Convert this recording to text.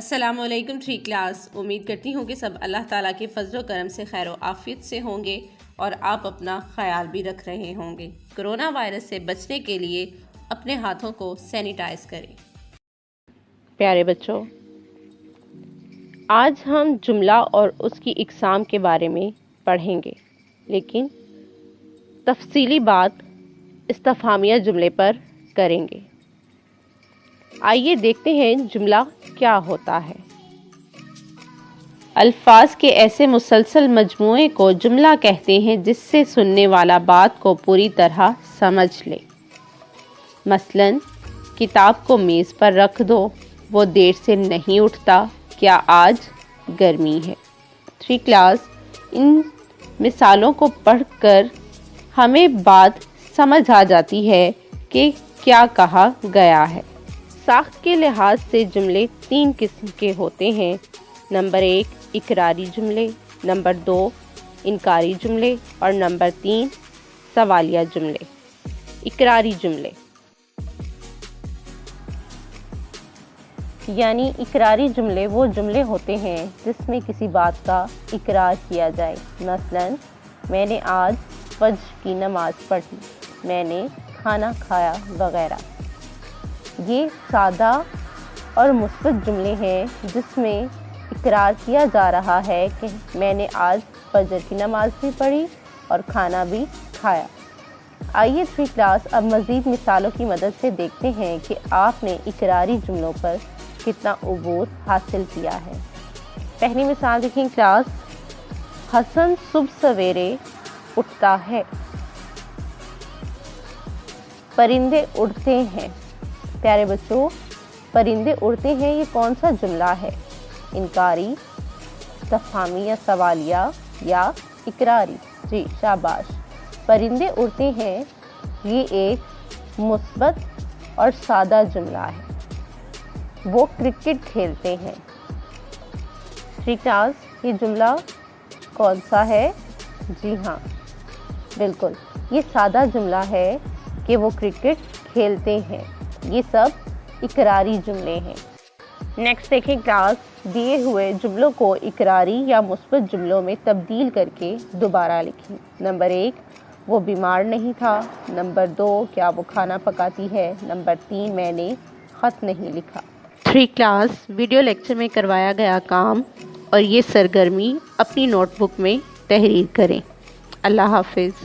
السلام علیکم three class, امید کرتی ہوں کہ سب اللہ تعالیٰ کے فضل و کرم سے خیر و عافیت سے ہوں گے اور آپ اپنا خیال بھی رکھ رہے ہوں گے۔ کرونا وائرس سے بچنے کے لیے اپنے ہاتھوں کو سینیٹائز کریں۔ پیارے بچوں، آج ہم جملہ اور اس کی اقسام کے بارے میں پڑھیں گے، لیکن تفصیلی بات استفہامیہ جملے پر کریں گے۔ آئیے دیکھتے ہیں جملہ کیا ہوتا ہے۔ الفاظ کے ایسے مسلسل مجموعے کو جملہ کہتے ہیں جس سے سننے والا بات کو پوری طرح سمجھ لے۔ مثلاً، کتاب کو میز پر رکھ دو، وہ دیر سے نہیں اٹھتا، کیا آج گرمی ہے؟ تھری کلاس، ان مثالوں کو پڑھ کر ہمیں بات سمجھ آ جاتی ہے کہ کیا کہا گیا ہے۔ ساخت کے لحاظ سے جملے 3 قسم کے ہوتے ہیں۔ نمبر 1 اقراری جملے، نمبر 2 انکاری جملے اور نمبر 3 سوالیہ جملے۔ اقراری جملے یعنی اقراری جملے وہ جملے ہوتے ہیں جس میں کسی بات کا اقرار کیا جائے۔ مثلاً، میں نے آج فجر کی نماز پڑھی، میں نے کھانا کھایا وغیرہ۔ یہ سادہ اور مثبت جملے ہیں جس میں اقرار کیا جا رہا ہے کہ میں نے آج فجر کی نماز بھی پڑھی اور کھانا بھی کھایا۔ آئیے تھری کلاس اب مزید مثالوں کی مدد سے دیکھتے ہیں کہ آپ نے اقراری جملوں پر کتنا عبور حاصل کیا ہے۔ پہلی مثال دیکھیں کلاس، حسن صبح سویرے اٹھتا ہے۔ پرندے اڑتے ہیں۔ پیارے بچوں، پرندے اڑتے ہیں یہ کون سا جملہ ہے؟ انکاری، استفہامی یا سوالیہ یا اقراری؟ جی شاباش، پرندے اڑتے ہیں یہ ایک مثبت اور سادہ جملہ ہے۔ وہ کرکٹ کھیلتے ہیں۔ تھری کلاس، یہ جملہ کون سا ہے؟ جی ہاں، بالکل، یہ سادہ جملہ ہے کہ وہ کرکٹ کھیلتے ہیں۔ یہ سب اقراری جملے ہیں۔ نیکسٹ دیکھیں کلاس، دیے ہوئے جملوں کو اقراری یا مثبت جملوں میں تبدیل کر کے دوبارہ لکھیں۔ نمبر 1 وہ بیمار نہیں تھا، نمبر 2 کیا وہ کھانا پکاتی ہے، نمبر 3 میں نے خط نہیں لکھا۔ تھری کلاس، ویڈیو لیکچر میں کروایا گیا کام اور یہ سرگرمی اپنی نوٹ بک میں تحریر کریں۔ اللہ حافظ۔